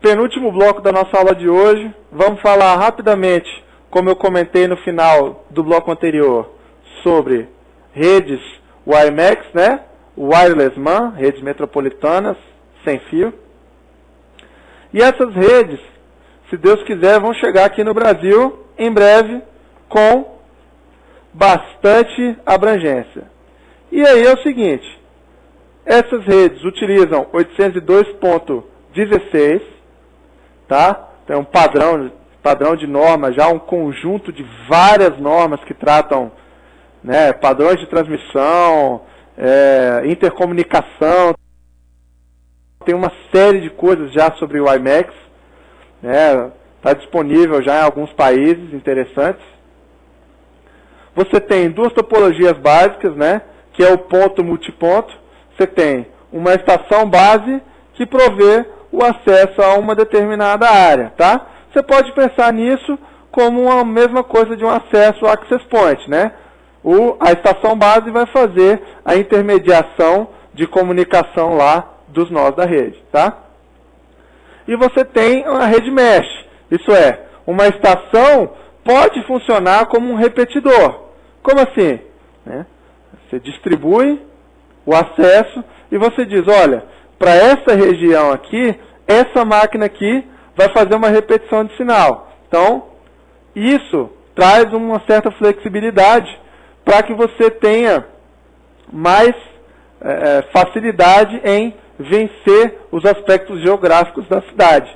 penúltimo bloco da nossa aula de hoje. Vamos falar rapidamente, como eu comentei no final do bloco anterior, sobre redes WiMAX, né? Wireless MAN, redes metropolitanas, sem fio. E essas redes, se Deus quiser, vão chegar aqui no Brasil em breve com bastante abrangência. E aí é o seguinte, essas redes utilizam 802.16, tá? Tem um padrão de norma, já um conjunto de várias normas que tratam, né, padrões de transmissão, intercomunicação, tem uma série de coisas já sobre o WiMAX, né, está disponível já em alguns países interessantes. Você tem duas topologias básicas, né, que é o ponto multiponto. Você tem uma estação base que provê o acesso a uma determinada área, tá? Você pode pensar nisso como a mesma coisa de um acesso ao access point, né? A estação base vai fazer a intermediação de comunicação lá dos nós da rede, tá? E você tem a rede mesh, isso é, uma estação pode funcionar como um repetidor. Como assim? Né? Você distribui o acesso e você diz, olha, para essa região aqui, essa máquina aqui vai fazer uma repetição de sinal. Então, isso traz uma certa flexibilidade para que você tenha mais facilidade em vencer os aspectos geográficos da cidade.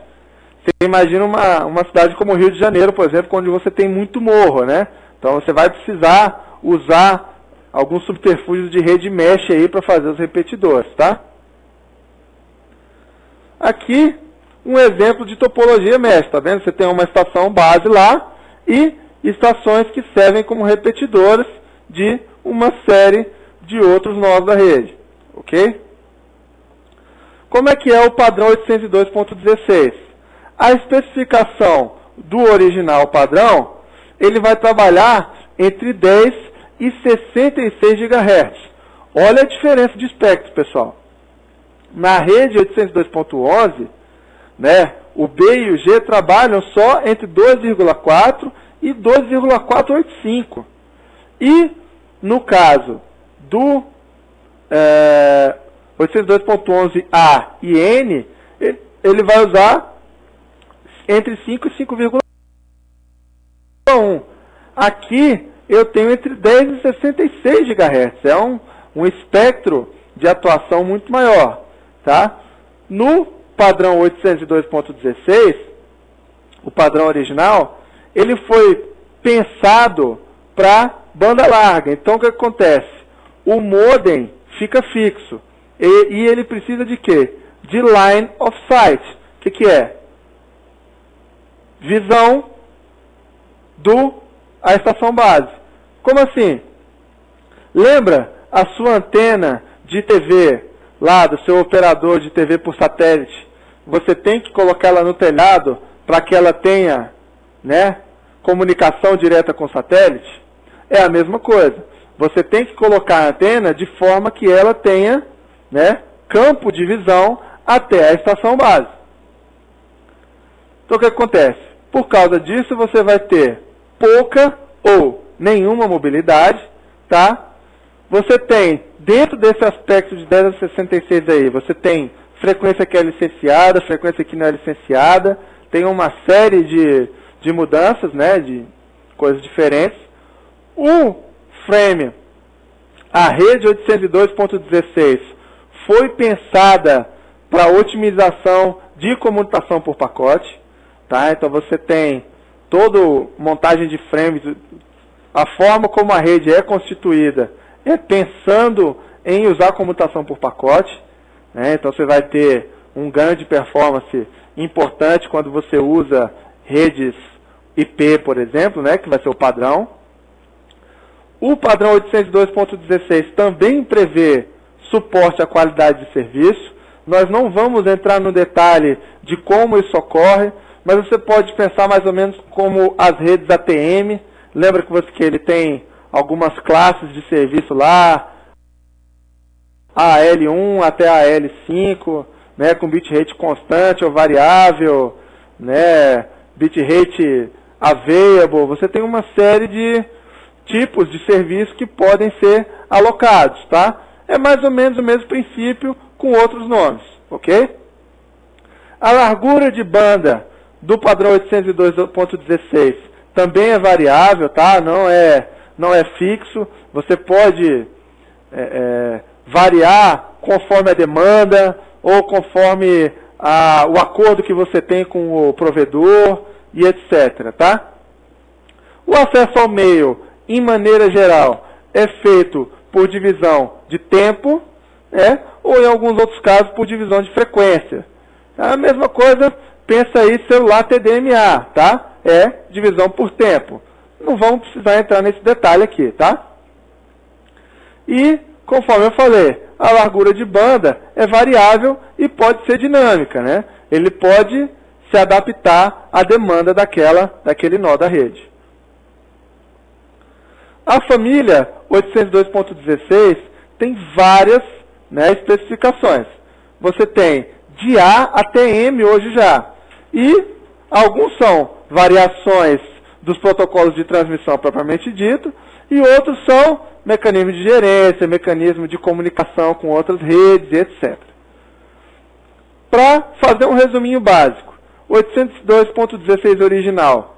Você imagina uma cidade como o Rio de Janeiro, por exemplo, onde você tem muito morro, né? Então você vai precisar usar alguns subterfúgios de rede mesh aí para fazer os repetidores, tá? Aqui, um exemplo de topologia mesh, tá vendo? Você tem uma estação base lá e estações que servem como repetidores de uma série de outros nós da rede, ok? Como é que é o padrão 802.16? A especificação do original padrão, ele vai trabalhar entre 10 e 66 GHz. Olha a diferença de espectro, pessoal. Na rede 802.11, né, o B e o G trabalham só entre 2,4 e 2,485. E, no caso do 802.11a e N, ele vai usar entre 5 e 5,1. Aqui eu tenho entre 10 e 66 GHz. É um espectro de atuação muito maior. Tá? No padrão 802.16, o padrão original, ele foi pensado para banda larga. Então o que acontece? O modem fica fixo. E ele precisa de quê? De line of sight. O que é? Visão a estação base. Como assim? Lembra a sua antena de TV, lá do seu operador de TV por satélite? Você tem que colocar ela no telhado para que ela tenha, né, comunicação direta com o satélite? É a mesma coisa. Você tem que colocar a antena de forma que ela tenha, né, campo de visão até a estação base. Então o que acontece? Por causa disso você vai ter pouca ou nenhuma mobilidade, tá? Você tem, dentro desse aspecto de 10 a 66 aí, você tem frequência que é licenciada, frequência que não é licenciada, tem uma série de mudanças, né, de coisas diferentes. O frame, a rede 802.16, foi pensada para otimização de comutação por pacote, tá? Então você tem toda montagem de frames, a forma como a rede é constituída é pensando em usar comutação por pacote, né? Então você vai ter um ganho de performance importante quando você usa redes IP, por exemplo, né, que vai ser o padrão. O padrão 802.16 também prevê suporte à qualidade de serviço. Nós não vamos entrar no detalhe de como isso ocorre, mas você pode pensar mais ou menos como as redes ATM. Lembra que ele tem algumas classes de serviço lá, a AL1 até a AL5, né, com bitrate constante ou variável, né, bitrate available. Você tem uma série de tipos de serviço que podem ser alocados, tá? É mais ou menos o mesmo princípio com outros nomes, ok? A largura de banda do padrão 802.16 também é variável, tá? Não é fixo. Você pode variar conforme a demanda ou conforme o acordo que você tem com o provedor e etc, tá? O acesso ao e-mail, em maneira geral, é feito por divisão de tempo, ou em alguns outros casos por divisão de frequência. A mesma coisa, pensa aí celular TDMA, tá? É divisão por tempo. Não vamos precisar entrar nesse detalhe aqui, tá? E, conforme eu falei, a largura de banda é variável e pode ser dinâmica, né? Ele pode se adaptar à demanda daquele nó da rede. A família 802.16 tem várias, né, especificações. Você tem de A até M hoje já. E alguns são variações dos protocolos de transmissão propriamente dito, e outros são mecanismos de gerência, mecanismos de comunicação com outras redes, etc. Para fazer um resuminho básico, 802.16 original,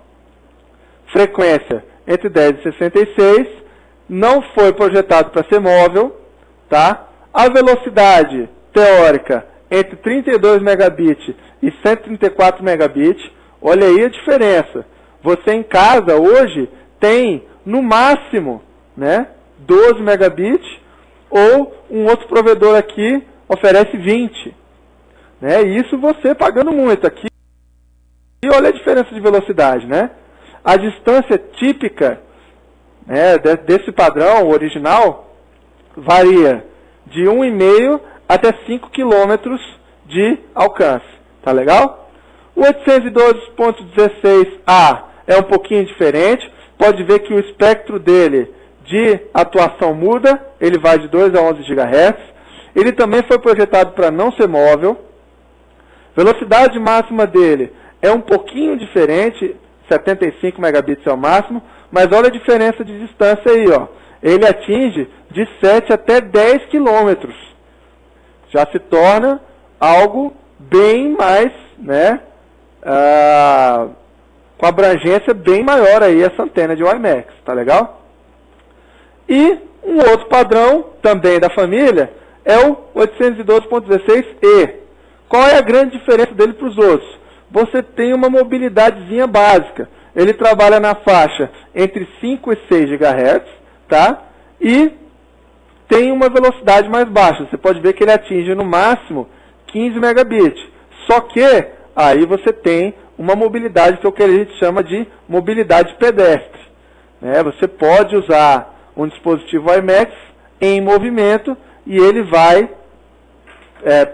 frequência entre 10 e 66, não foi projetado para ser móvel, tá? A velocidade teórica entre 32 megabits e 134 megabits, olha aí a diferença. Você em casa hoje tem no máximo, né, 12 megabits, ou um outro provedor aqui oferece 20. Né? Isso você pagando muito aqui. E olha a diferença de velocidade, né? A distância típica, né, desse padrão original varia de 1,5 até 5 km de alcance. Tá legal? O 802.16a é um pouquinho diferente. Pode ver que o espectro dele de atuação muda. Ele vai de 2 a 11 GHz. Ele também foi projetado para não ser móvel. Velocidade máxima dele é um pouquinho diferente. 75 megabits é o máximo. Mas olha a diferença de distância aí, ó. Ele atinge de 7 até 10 km. Já se torna algo bem mais, né, com abrangência bem maior aí essa antena de WiMAX, tá legal? E um outro padrão, também da família, é o 802.16e. Qual é a grande diferença dele para os outros? Você tem uma mobilidadezinha básica. Ele trabalha na faixa entre 5 e 6 GHz, tá? E tem uma velocidade mais baixa. Você pode ver que ele atinge no máximo 15 megabits. Só que aí você tem uma mobilidade que é o que a gente chama de mobilidade pedestre. Né? Você pode usar um dispositivo WiMAX em movimento e ele vai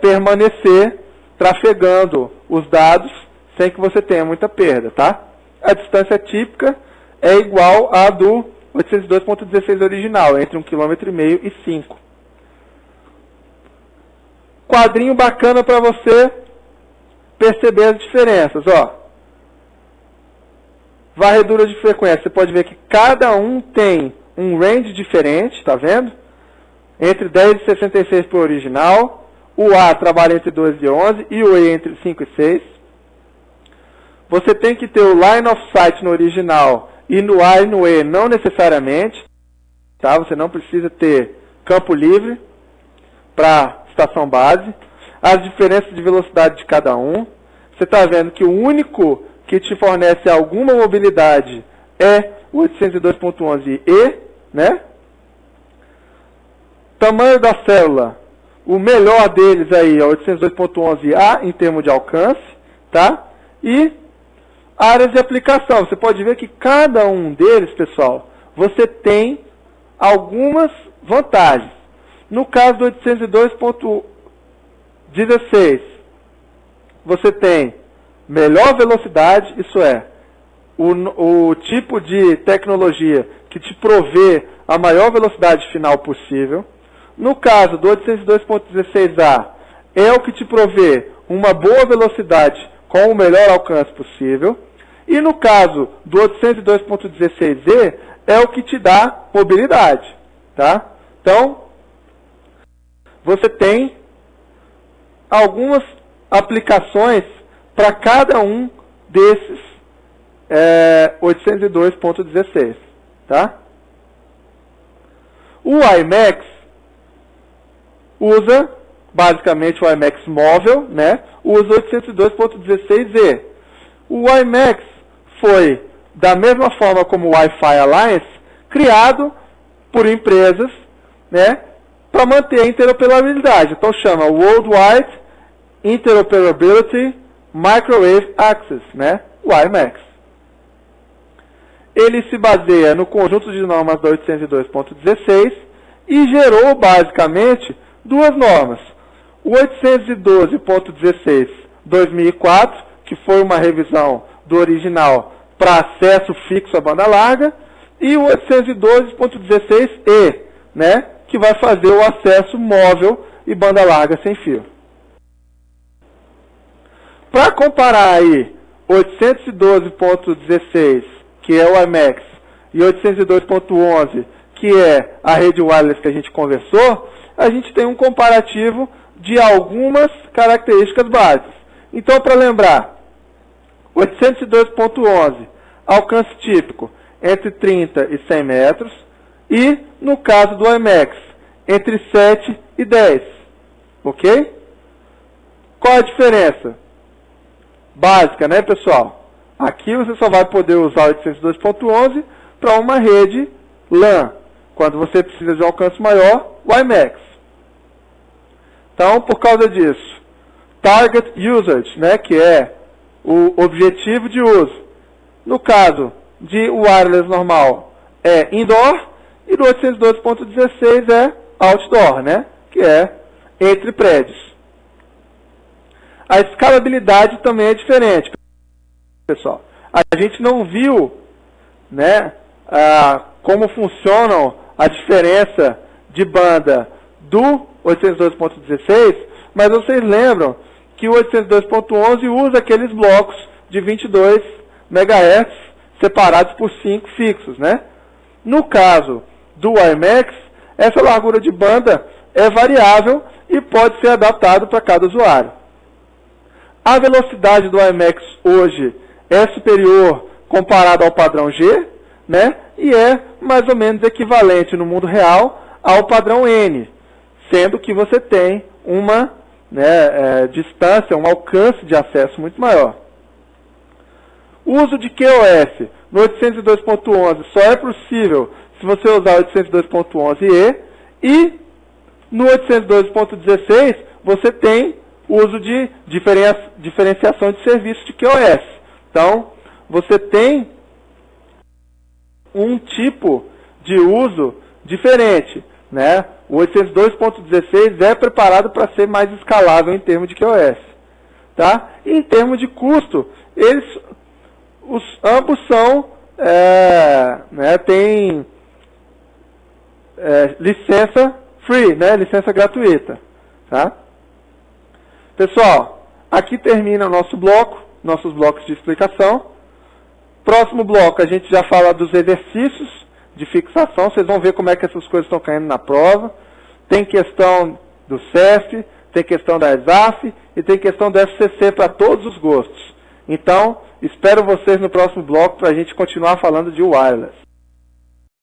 permanecer trafegando os dados sem que você tenha muita perda, tá? A distância típica é igual à do 802.16 original, entre 1,5 km e 5. Quadrinho bacana para você perceber as diferenças, ó. Varredura de frequência, você pode ver que cada um tem um range diferente, tá vendo? Entre 10 e 66 para o original, o A trabalha entre 2 e 11 e o E entre 5 e 6. Você tem que ter o line of sight no original e no A e no E não necessariamente, tá? Você não precisa ter campo livre para estação base. As diferenças de velocidade de cada um. Você está vendo que o único que te fornece alguma mobilidade é o 802.11e, né? Tamanho da célula, o melhor deles aí é o 802.11a em termos de alcance, tá? E áreas de aplicação. Você pode ver que cada um deles, pessoal, você tem algumas vantagens. No caso do 802.16, você tem melhor velocidade, isso é, o tipo de tecnologia que te provê a maior velocidade final possível. No caso do 802.16a, é o que te provê uma boa velocidade com o melhor alcance possível. E no caso do 802.16e, é o que te dá mobilidade. Tá? Então, você tem algumas aplicações para cada um desses 802.16. Tá? O WiMAX usa, basicamente, o WiMAX móvel, né? Usa 802.16e. O WiMAX foi, da mesma forma como o Wi-Fi Alliance, criado por empresas, né, para manter a interoperabilidade. Então chama Worldwide Interoperability Microwave Access, né? WiMAX. Ele se baseia no conjunto de normas da 802.16 e gerou, basicamente, duas normas. O 812.16/2004, que foi uma revisão do original para acesso fixo à banda larga, e o 812.16e, né, que vai fazer o acesso móvel e banda larga sem fio. Para comparar aí 812.16, que é o WiMAX, e 802.11, que é a rede wireless que a gente conversou, a gente tem um comparativo de algumas características básicas. Então, para lembrar, 802.11, alcance típico entre 30 e 100 metros, e, no caso do WiMAX, entre 7 e 10. Ok? Qual a diferença? Básica, né, pessoal? Aqui você só vai poder usar 802.11 para uma rede LAN. Quando você precisa de um alcance maior, WiMAX. Então, por causa disso, Target Usage, né, que é o objetivo de uso. No caso de wireless normal, é indoor, e do 802.16 é outdoor, né, que é entre prédios. A escalabilidade também é diferente, pessoal. A gente não viu, né, como funcionam a diferença de banda do 802.16, mas vocês lembram que o 802.11 usa aqueles blocos de 22 MHz separados por 5 fixos, né? No caso do WiMAX, essa largura de banda é variável e pode ser adaptado para cada usuário. A velocidade do WiMAX hoje é superior comparado ao padrão G, né? E é mais ou menos equivalente no mundo real ao padrão N, sendo que você tem uma distância, um alcance de acesso muito maior. O uso de QoS no 802.11 só é possível se você usar o 802.11e, e no 802.16 você tem uso de diferenciação de serviço de QoS. Então, você tem um tipo de uso diferente, né? O 802.16 é preparado para ser mais escalável em termos de QoS. Tá? E em termos de custo, ambos são, tem licença free, né? Licença gratuita. Tá? Pessoal, aqui termina o nosso bloco, nossos blocos de explicação. Próximo bloco a gente já fala dos exercícios de fixação. Vocês vão ver como é que essas coisas estão caindo na prova. Tem questão do CEF, tem questão da ESAF e tem questão do FCC para todos os gostos. Então, espero vocês no próximo bloco para a gente continuar falando de wireless.